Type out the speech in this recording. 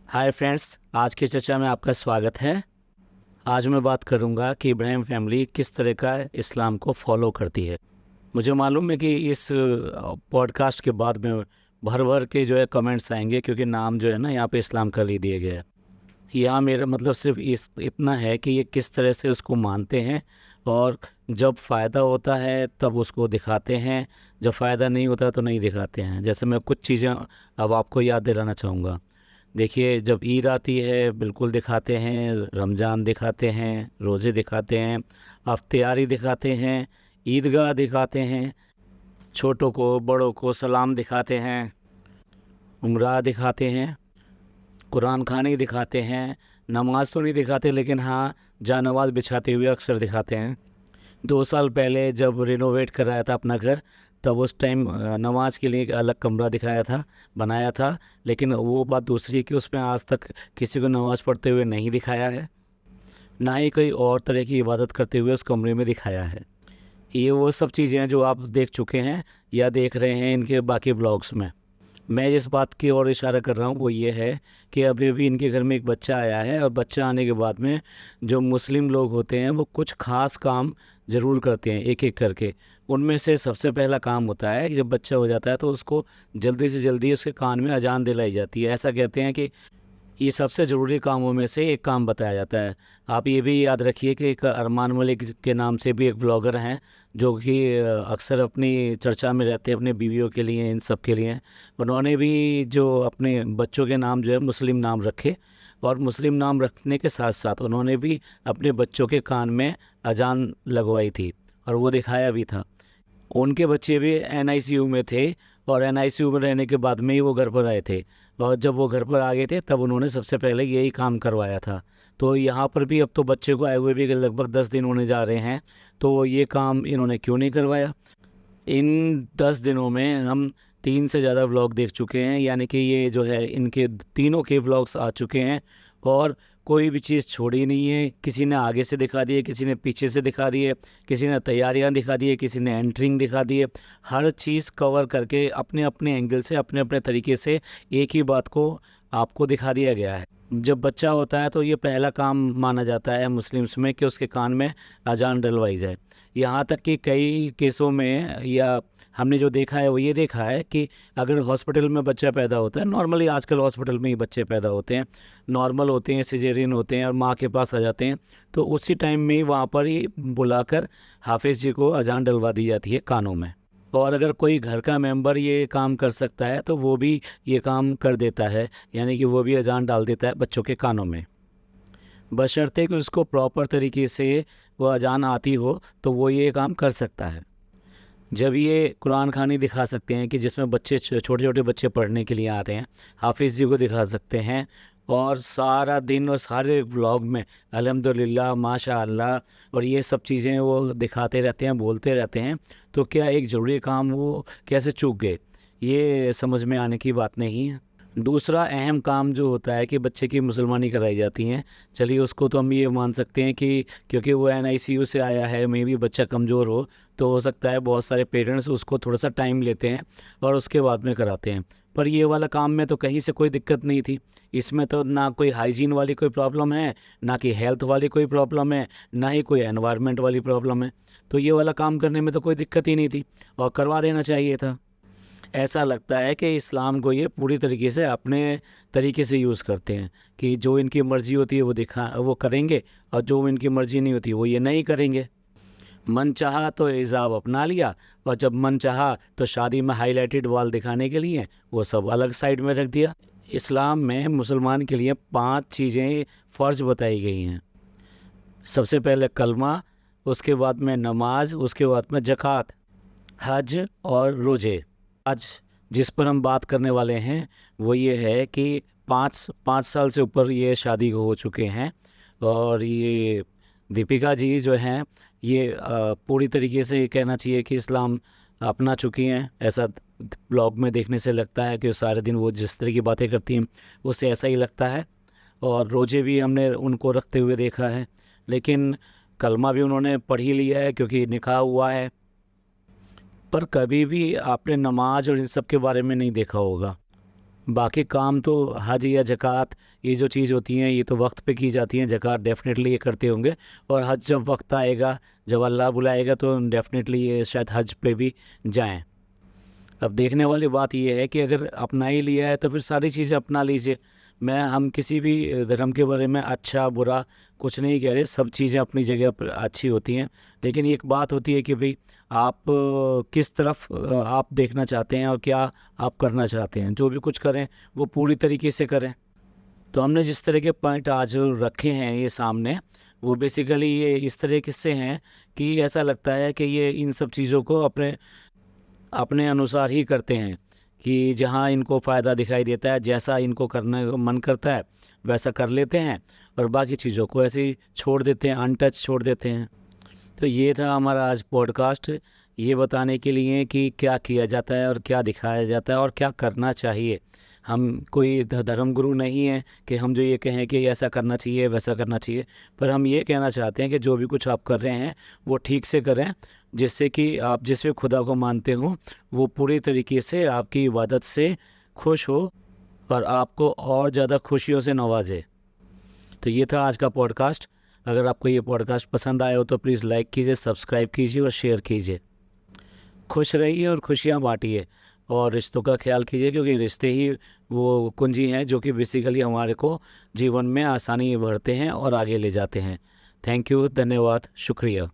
Hi friends, आज की चर्चा में आपका स्वागत है। आज मैं बात करूंगा कि इब्राहिम फैमिली किस तरह का इस्लाम को फॉलो करती है। मुझे मालूम है कि इस पॉडकास्ट के बाद में भर भर के जो है कमेंट्स आएंगे, क्योंकि नाम जो है ना यहाँ पे इस्लाम का ले दिया गया है। यहाँ मेरा मतलब सिर्फ इस इतना है कि ये किस तरह से उसको मानते हैं, और जब फ़ायदा होता है तब उसको दिखाते हैं, जब फ़ायदा नहीं होता तो नहीं दिखाते हैं। जैसे मैं कुछ चीज़ें अब आपको याद दिलाना चाहूँगा। देखिए, जब ईद आती है बिल्कुल दिखाते हैं, रमज़ान दिखाते हैं, रोज़े दिखाते हैं, अफ्तियारी दिखाते हैं, ईदगाह दिखाते हैं, छोटों को बड़ों को सलाम दिखाते हैं, उम्रा दिखाते हैं, कुरान खानी दिखाते हैं। नमाज तो नहीं दिखाते, लेकिन हाँ, जानमाज़ बिछाते हुए अक्सर दिखाते हैं। 2 साल पहले जब रिनोवेट कराया था अपना घर, तब उस टाइम नमाज के लिए एक अलग कमरा दिखाया था, बनाया था। लेकिन वो बात दूसरी है कि उसमें आज तक किसी को नमाज़ पढ़ते हुए नहीं दिखाया है, ना ही कोई और तरह की इबादत करते हुए उस कमरे में दिखाया है। ये वो सब चीज़ें हैं जो आप देख चुके हैं या देख रहे हैं इनके बाकी ब्लॉग्स में। मैं जिस बात की ओर इशारा कर रहा हूँ वो ये है कि अभी भी इनके घर में एक बच्चा आया है, और बच्चा आने के बाद में जो मुस्लिम लोग होते हैं वो कुछ ख़ास काम ज़रूर करते हैं एक एक करके। उनमें से सबसे पहला काम होता है कि जब बच्चा हो जाता है तो उसको जल्दी से जल्दी उसके कान में अजान दिलाई जाती है। ऐसा कहते हैं कि ये सबसे ज़रूरी कामों में से एक काम बताया जाता है। आप ये भी याद रखिए कि एक अरमान मलिक के नाम से भी एक ब्लॉगर हैं, जो कि अक्सर अपनी चर्चा में रहते हैं अपने बीवियों के लिए, इन सब के लिए। उन्होंने भी जो अपने बच्चों के नाम जो है मुस्लिम नाम रखे, और मुस्लिम नाम रखने के साथ साथ उन्होंने भी अपने बच्चों के कान में अजान लगवाई थी, और वो दिखाया भी था। उनके बच्चे भी एनआईसीयू में थे, और एनआईसीयू में रहने के बाद में ही वो घर पर आए थे। और जब वो घर पर आ गए थे तब उन्होंने सबसे पहले यही काम करवाया था। तो यहाँ पर भी अब तो बच्चे को आए हुए भी लगभग 10 दिन होने जा रहे हैं, तो ये काम इन्होंने क्यों नहीं करवाया। इन 10 दिनों में हम 3 से ज़्यादा व्लॉग देख चुके हैं, यानी कि ये जो है इनके तीनों के व्लॉग्स आ चुके हैं, और कोई भी चीज़ छोड़ी नहीं है। किसी ने आगे से दिखा दी है, किसी ने पीछे से दिखा दी है, किसी ने तैयारियां दिखा दी है, किसी ने एंट्रिंग दिखा दी है। हर चीज़ कवर करके अपने अपने एंगल से, अपने अपने तरीके से एक ही बात को आपको दिखा दिया गया है। जब बच्चा होता है तो ये पहला काम माना जाता है मुस्लिम्स में कि उसके कान में अजान डलवाई जाए। यहाँ तक कि कई केसों में, या हमने जो देखा है वो ये देखा है कि अगर हॉस्पिटल में बच्चा पैदा होता है, नॉर्मली आजकल हॉस्पिटल में ही बच्चे पैदा होते हैं, नॉर्मल होते हैं, सिजेरियन होते हैं, और माँ के पास आ जाते हैं, तो उसी टाइम में ही वहाँ पर ही बुलाकर हाफिज़ जी को अजान डलवा दी जाती है कानों में। और अगर कोई घर का मेंबर ये काम कर सकता है तो वो भी ये काम कर देता है, यानी कि वो भी अजान डाल देता है बच्चों के कानों में, बशर्ते कि उसको प्रॉपर तरीके से वो अजान आती हो तो वो ये काम कर सकता है। जब ये कुरान खानी दिखा सकते हैं कि जिसमें बच्चे छोटे छोटे बच्चे पढ़ने के लिए आते हैं, हाफिज़ जी को दिखा सकते हैं, और सारा दिन और सारे व्लॉग में अल्हम्दुलिल्लाह, माशा अल्लाह, और ये सब चीज़ें वो दिखाते रहते हैं, बोलते रहते हैं, तो क्या एक ज़रूरी काम वो कैसे चूक गए, ये समझ में आने की बात नहीं है। दूसरा अहम काम जो होता है कि बच्चे की मुसलमानी कराई जाती है। चलिए, उसको तो हम ये मान सकते हैं कि क्योंकि वो एनआईसीयू से आया है, मे भी बच्चा कमज़ोर तो हो सकता है बहुत सारे पेरेंट्स उसको थोड़ा सा टाइम लेते हैं और उसके बाद में कराते हैं। पर ये वाला काम में तो कहीं से कोई दिक्कत नहीं थी। इसमें तो ना कोई हाइजीन वाली कोई प्रॉब्लम है, ना कि हेल्थ वाली कोई प्रॉब्लम है, ना ही कोई एनवायरनमेंट वाली प्रॉब्लम है। तो ये वाला काम करने में तो कोई दिक्कत ही नहीं थी, और करवा देना चाहिए था। ऐसा लगता है कि इस्लाम को ये पूरी तरीके से अपने तरीके से यूज़ करते हैं, कि जो इनकी मर्ज़ी होती है वो करेंगे, और जो इनकी मर्ज़ी नहीं होती वो ये नहीं करेंगे। मन चाहा तो हिजाब अपना लिया, और जब मन चाहा तो शादी में हाईलाइटेड वाल दिखाने के लिए वो सब अलग साइड में रख दिया। इस्लाम में मुसलमान के लिए 5 चीज़ें फ़र्ज बताई गई हैं। सबसे पहले कलमा, उसके बाद में नमाज, उसके बाद में ज़कात, हज और रोज़े। आज जिस पर हम बात करने वाले हैं वो ये है कि 5 साल से ऊपर ये शादी हो चुके हैं, और ये दीपिका जी जो हैं ये पूरी तरीके से ये कहना चाहिए कि इस्लाम अपना चुकी हैं। ऐसा ब्लॉग में देखने से लगता है कि सारे दिन वो जिस तरह की बातें करती हैं उससे ऐसा ही लगता है। और रोज़े भी हमने उनको रखते हुए देखा है, लेकिन कलमा भी उन्होंने पढ़ ही लिया है क्योंकि निकाह हुआ है। पर कभी भी आपने नमाज और इन सब के बारे में नहीं देखा होगा। बाकी काम तो हज या ज़कात, ये जो चीज़ होती हैं ये तो वक्त पे की जाती हैं। ज़कात डेफिनेटली ये करते होंगे, और हज जब वक्त आएगा, जब अल्लाह बुलाएगा तो डेफिनेटली ये शायद हज पे भी जाएं। अब देखने वाली बात ये है कि अगर अपना ही लिया है तो फिर सारी चीज़ें अपना लीजिए। हम किसी भी धर्म के बारे में अच्छा बुरा कुछ नहीं कह रहे, सब चीज़ें अपनी जगह पर अच्छी होती हैं। लेकिन एक बात होती है कि भाई आप किस तरफ आप देखना चाहते हैं और क्या आप करना चाहते हैं। जो भी कुछ करें वो पूरी तरीके से करें। तो हमने जिस तरह के पॉइंट आज रखे हैं ये सामने, वो बेसिकली ये इस तरह किस्से हैं कि ऐसा लगता है कि ये इन सब चीज़ों को अपने अपने अनुसार ही करते हैं, कि जहाँ इनको फ़ायदा दिखाई देता है, जैसा इनको करने को मन करता है वैसा कर लेते हैं, और बाकी चीज़ों को ऐसे ही छोड़ देते हैं, अनटच छोड़ देते हैं। तो ये था हमारा आज पॉडकास्ट, ये बताने के लिए कि क्या किया जाता है और क्या दिखाया जाता है और क्या करना चाहिए। हम कोई धर्म गुरु नहीं हैं कि हम जो ये कहें कि ऐसा करना चाहिए वैसा करना चाहिए, पर हम ये कहना चाहते हैं कि जो भी कुछ आप कर रहे हैं वो ठीक से करें, जिससे कि आप जिसमें खुदा को मानते हो वो पूरी तरीके से आपकी इबादत से खुश हो और आपको और ज़्यादा खुशियों से नवाजे। तो ये था आज का पॉडकास्ट। अगर आपको ये पॉडकास्ट पसंद आया हो तो प्लीज़ लाइक कीजिए, सब्सक्राइब कीजिए और शेयर कीजिए। खुश रहिए और खुशियाँ बांटिए, और रिश्तों का ख्याल कीजिए, क्योंकि रिश्ते ही वो कुंजी हैं जो कि बेसिकली हमारे को जीवन में आसानी भरते हैं और आगे ले जाते हैं। थैंक यू, धन्यवाद, शुक्रिया।